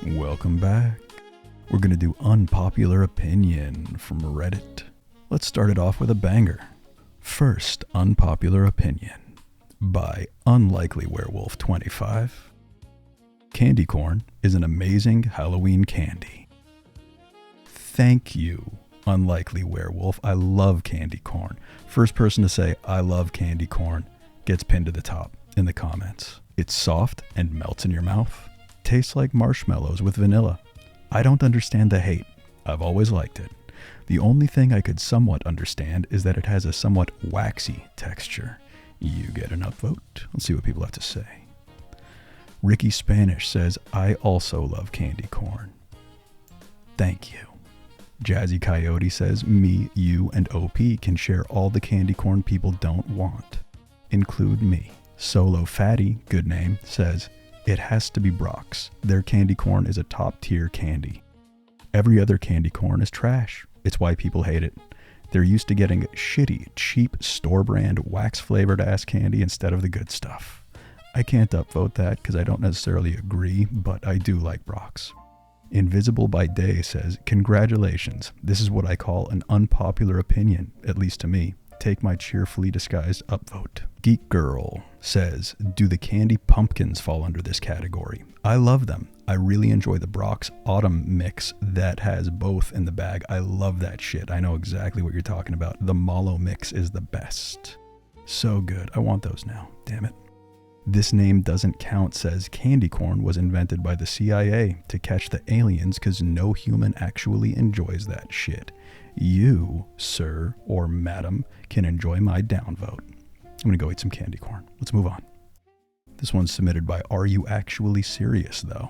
Welcome back. We're going to do Unpopular Opinion from Reddit. Let's start it off with a banger. First Unpopular Opinion by Unlikely Werewolf 25. Candy corn is an amazing Halloween candy. Thank you, Unlikely Werewolf. I love candy corn. First person to say I love candy corn gets pinned to the top in the comments. It's soft and melts in your mouth. Tastes like marshmallows with vanilla. I don't understand the hate. I've always liked it. The only thing I could somewhat understand is that it has a somewhat waxy texture. You get an upvote. Let's see what people have to say. Ricky Spanish says, I also love candy corn. Thank you. Jazzy Coyote says, me, you, and OP can share all the candy corn people don't want. Include me. Solo Fatty, good name, says, it has to be Brock's. Their candy corn is a top tier candy. Every other candy corn is trash. It's why people hate it. They're used to getting shitty, cheap, store brand, wax flavored ass candy instead of the good stuff. I can't upvote that because I don't necessarily agree, but I do like Brock's. Invisible by Day says, congratulations, this is what I call an unpopular opinion, at least to me. Take my cheerfully disguised upvote. Geek Girl says, do the candy pumpkins fall under this category? I love them. I really enjoy the Brock's Autumn mix that has both in the bag. I love that shit. I know exactly what you're talking about. The Mallow mix is the best. So good. I want those now. Damn it. This name doesn't count says candy corn was invented by the CIA to catch the aliens because no human actually enjoys that shit. You, sir or madam, can enjoy my downvote. I'm going to go eat some candy corn. Let's move on. This one's submitted by Are You Actually Serious, though?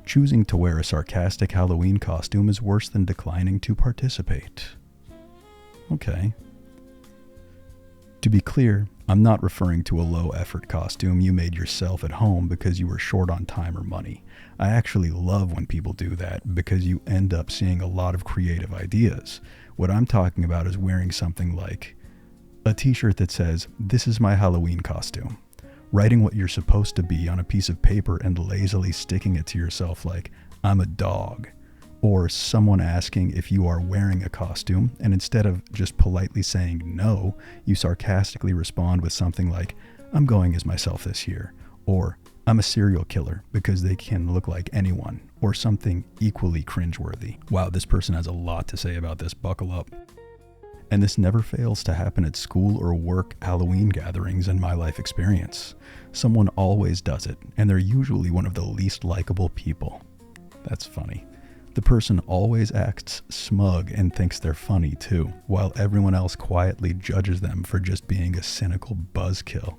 Choosing to wear a sarcastic Halloween costume is worse than declining to participate. Okay. To be clear, I'm not referring to a low-effort costume you made yourself at home because you were short on time or money. I actually love when people do that because you end up seeing a lot of creative ideas. What I'm talking about is wearing something like a t-shirt that says, this is my Halloween costume. Writing what you're supposed to be on a piece of paper and lazily sticking it to yourself like, I'm a dog. Or someone asking if you are wearing a costume, and instead of just politely saying no, you sarcastically respond with something like, I'm going as myself this year. Or, I'm a serial killer because they can look like anyone. Or something equally cringeworthy. Wow, this person has a lot to say about this. Buckle up. And this never fails to happen at school or work Halloween gatherings in my life experience. Someone always does it, and they're usually one of the least likable people. That's funny. The person always acts smug and thinks they're funny too, while everyone else quietly judges them for just being a cynical buzzkill.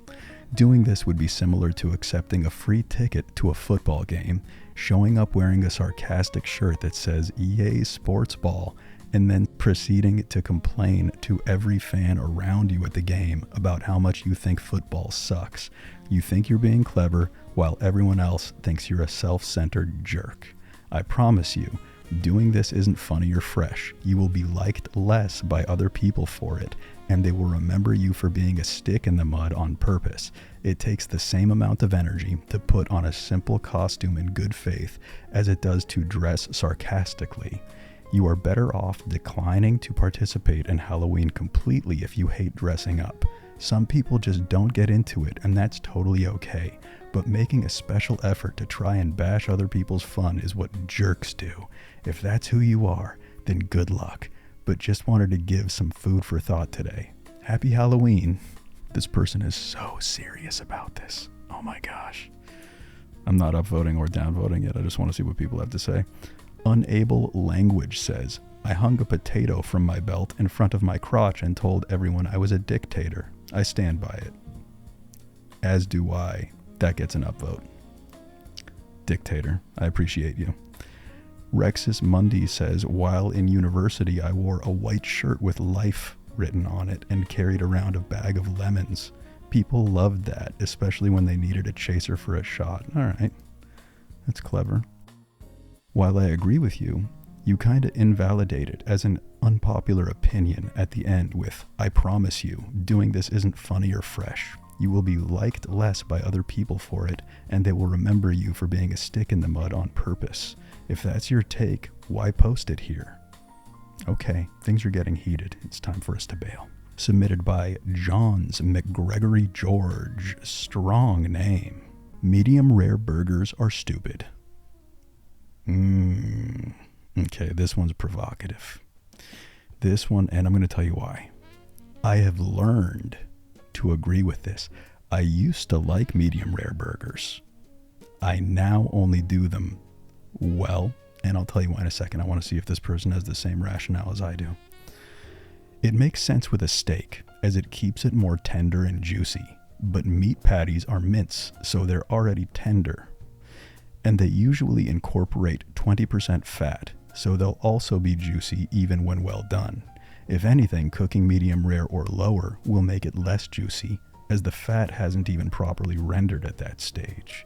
Doing this would be similar to accepting a free ticket to a football game, showing up wearing a sarcastic shirt that says, Yay Sports Ball, and then proceeding to complain to every fan around you at the game about how much you think football sucks. You think you're being clever, while everyone else thinks you're a self-centered jerk. I promise you, doing this isn't funny or fresh. You will be liked less by other people for it, and they will remember you for being a stick in the mud on purpose. It takes the same amount of energy to put on a simple costume in good faith as it does to dress sarcastically. You are better off declining to participate in Halloween completely if you hate dressing up. Some people just don't get into it, and that's totally okay. But making a special effort to try and bash other people's fun is what jerks do. If that's who you are, then good luck. But just wanted to give some food for thought today. Happy Halloween. This person is so serious about this. Oh my gosh. I'm not upvoting or downvoting yet. I just want to see what people have to say. Unable Language says, I hung a potato from my belt in front of my crotch and told everyone I was a dictator. I stand by it. As do I. That gets an upvote. Dictator. I appreciate you. Rexus Mundi says, while in university I wore a white shirt with life written on it and carried around a bag of lemons. People loved that, especially when they needed a chaser for a shot. Alright. That's clever. While I agree with you, you kinda invalidate it as an unpopular opinion at the end with, I promise you, doing this isn't funny or fresh. You will be liked less by other people for it, and they will remember you for being a stick in the mud on purpose. If that's your take, why post it here? Okay, things are getting heated. It's time for us to bail. Submitted by Johns McGregory George. Strong name. Medium rare burgers are stupid. Okay, this one's provocative. This one, and I'm going to tell you why. I have learned to agree with this. I used to like medium rare burgers. I now only do them well, and I'll tell you why in a second. I want to see if this person has the same rationale as I do. It makes sense with a steak, as it keeps it more tender and juicy, but meat patties are mince, so they're already tender. And they usually incorporate 20% fat, so they'll also be juicy even when well done. If anything, cooking medium rare or lower will make it less juicy, as the fat hasn't even properly rendered at that stage.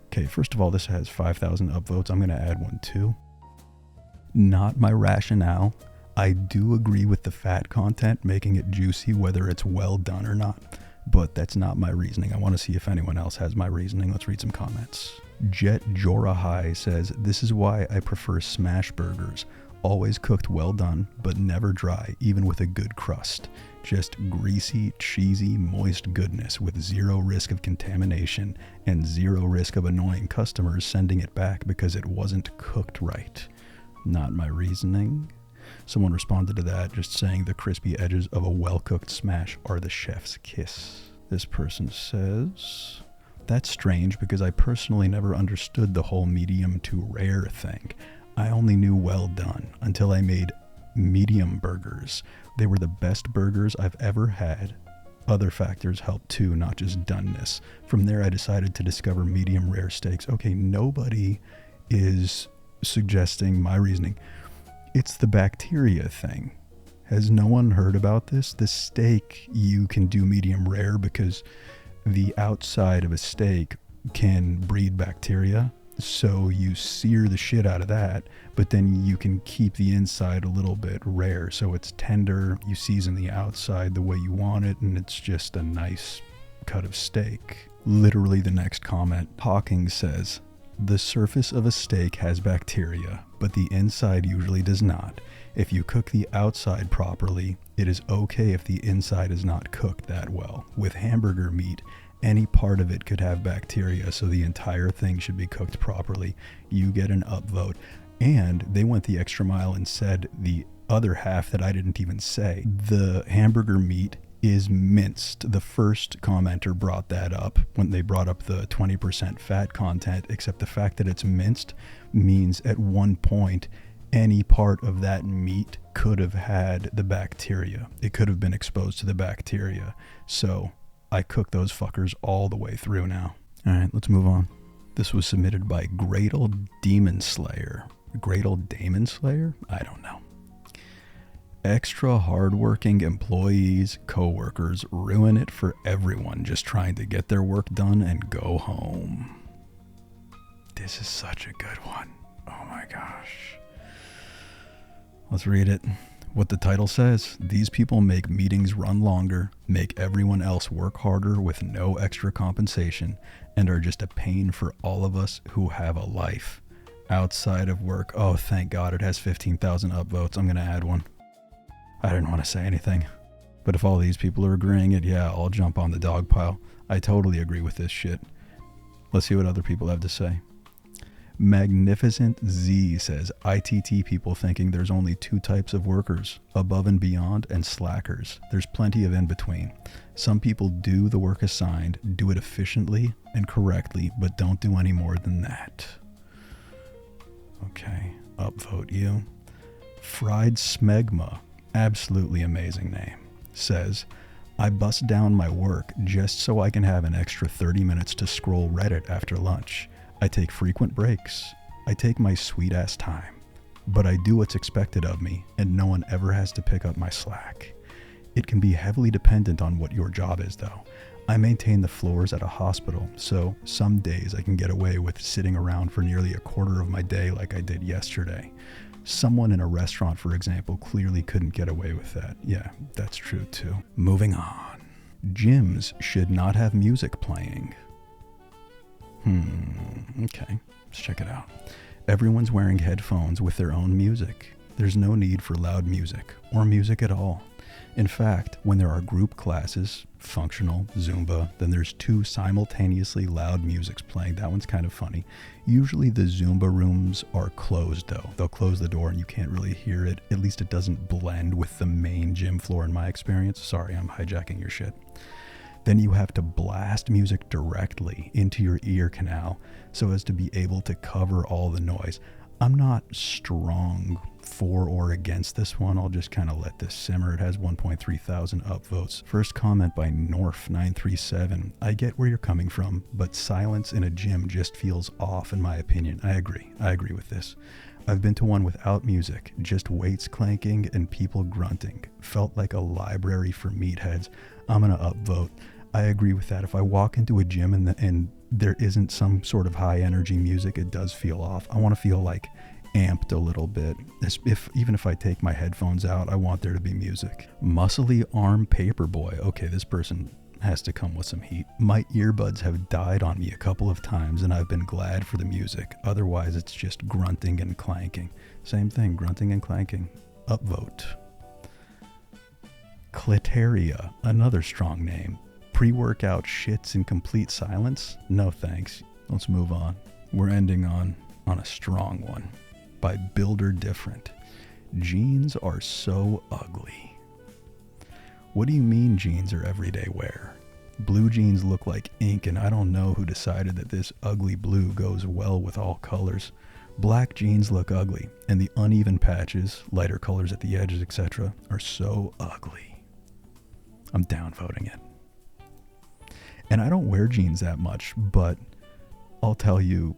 Okay, first of all, this has 5,000 upvotes. I'm going to add one too. Not my rationale. I do agree with the fat content, making it juicy whether it's well done or not, but that's not my reasoning. I want to see if anyone else has my reasoning. Let's read some comments. Jet Jorahai says, this is why I prefer smash burgers. Always cooked well done, but never dry, even with a good crust. Just greasy, cheesy, moist goodness with zero risk of contamination and zero risk of annoying customers sending it back because it wasn't cooked right. Not my reasoning. Someone responded to that just saying the crispy edges of a well-cooked smash are the chef's kiss. This person says, that's strange because I personally never understood the whole medium to rare thing. I only knew well done until I made medium burgers. They were the best burgers I've ever had. Other factors helped too, not just doneness. From there, I decided to discover medium rare steaks. Okay, nobody is suggesting my reasoning. It's the bacteria thing. Has no one heard about this? The steak, you can do medium rare because the outside of a steak can breed bacteria. So you sear the shit out of that, but then you can keep the inside a little bit rare. So it's tender, you season the outside the way you want it, and it's just a nice cut of steak. Literally the next comment, Hawking says, the surface of a steak has bacteria, but the inside usually does not. If you cook the outside properly, it is okay if the inside is not cooked that well. With hamburger meat, any part of it could have bacteria, so the entire thing should be cooked properly. You get an upvote. And they went the extra mile and said the other half that I didn't even say. The hamburger meat is minced. The first commenter brought that up when they brought up the 20% fat content, except the fact that it's minced means at one point any part of that meat could have had the bacteria. It could have been exposed to the bacteria. So I cook those fuckers all the way through now. All right, let's move on. This was submitted by Gradle Demon Slayer. Gradle Demon Slayer? I don't know. Extra hardworking employees, co-workers ruin it for everyone just trying to get their work done and go home. This is such a good one. Oh my gosh. Let's read it. What the title says, these people make meetings run longer, make everyone else work harder with no extra compensation, and are just a pain for all of us who have a life outside of work. Oh, thank God it has 15,000 upvotes. I'm going to add one. I didn't want to say anything, but if all these people are agreeing it, yeah, I'll jump on the dog pile. I totally agree with this shit. Let's see what other people have to say. Magnificent Z says, ITT people thinking there's only two types of workers, above and beyond and slackers. There's plenty of in between. Some people do the work assigned, do it efficiently and correctly, but don't do any more than that. Okay, upvote you. Fried Smegma, absolutely amazing name, says, I bust down my work just so I can have an extra 30 minutes to scroll Reddit after lunch. I take frequent breaks. I take my sweet ass time. But I do what's expected of me, and no one ever has to pick up my slack. It can be heavily dependent on what your job is, though. I maintain the floors at a hospital, so some days I can get away with sitting around for nearly a quarter of my day like I did yesterday. Someone in a restaurant, for example, clearly couldn't get away with that. Yeah, that's true too. Moving on. Gyms should not have music playing. Okay, let's check it out. Everyone's wearing headphones with their own music. There's no need for loud music, or music at all. In fact, when there are group classes, functional, Zumba, then there's 2 simultaneously loud musics playing. That one's kind of funny. Usually the Zumba rooms are closed though. They'll close the door and you can't really hear it. At least it doesn't blend with the main gym floor in my experience. Sorry, I'm hijacking your shit. Then you have to blast music directly into your ear canal so as to be able to cover all the noise. I'm not strong for or against this one. I'll just kind of let this simmer. It has 1.3 thousand upvotes. First comment by Norf937. I get where you're coming from, but silence in a gym just feels off in my opinion. I agree with this. I've been to one without music, just weights clanking and people grunting. Felt like a library for meatheads. I'm gonna upvote. I agree with that. If I walk into a gym and there isn't some sort of high energy music, it does feel off. I want to feel like amped a little bit. Even if I take my headphones out, I want there to be music. Muscly arm paperboy. Okay, this person has to come with some heat. My earbuds have died on me a couple of times and I've been glad for the music. Otherwise, it's just grunting and clanking. Same thing, grunting and clanking. Upvote. Cliteria, another strong name. Pre-workout shits in complete silence? No thanks. Let's move on. We're ending on a strong one by Builder Different. Jeans are so ugly. What do you mean jeans are everyday wear? Blue jeans look like ink and I don't know who decided that this ugly blue goes well with all colors. Black jeans look ugly and the uneven patches, lighter colors at the edges, etc. are so ugly. I'm downvoting it. And I don't wear jeans that much, but I'll tell you,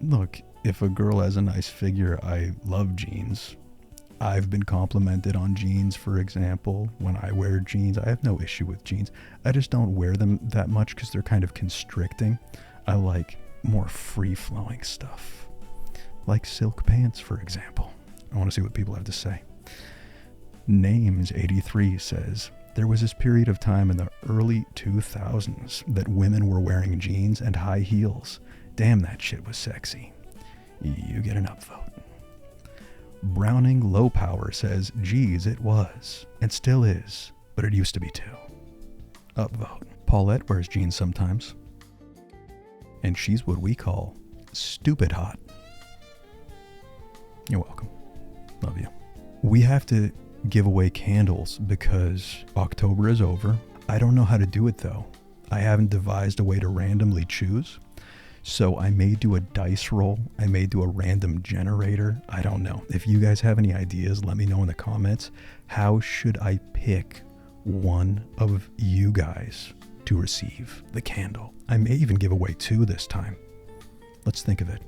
look, if a girl has a nice figure, I love jeans. I've been complimented on jeans, for example. When I wear jeans, I have no issue with jeans. I just don't wear them that much because they're kind of constricting. I like more free-flowing stuff, like silk pants, for example. I want to see what people have to say. Names83 says, there was this period of time in the early 2000s that women were wearing jeans and high heels. Damn, that shit was sexy. You get an upvote. Browning Low Power says, geez, it was, and still is, but it used to be too. Upvote. Paulette wears jeans sometimes, and she's what we call stupid hot. You're welcome. Love you. We have to give away candles because October is over. I don't know how to do it though. I haven't devised a way to randomly choose. So I may do a dice roll. I may do a random generator. I don't know. If you guys have any ideas, let me know in the comments. How should I pick one of you guys to receive the candle? I may even give away 2 this time. Let's think of it.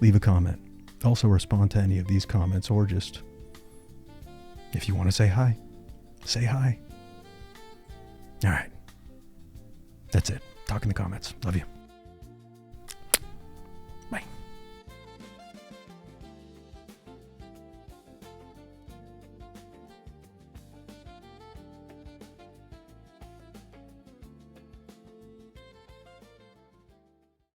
Leave a comment. Also respond to any of these comments or just, if you want to say hi, say hi. All right. That's it. Talk in the comments. Love you.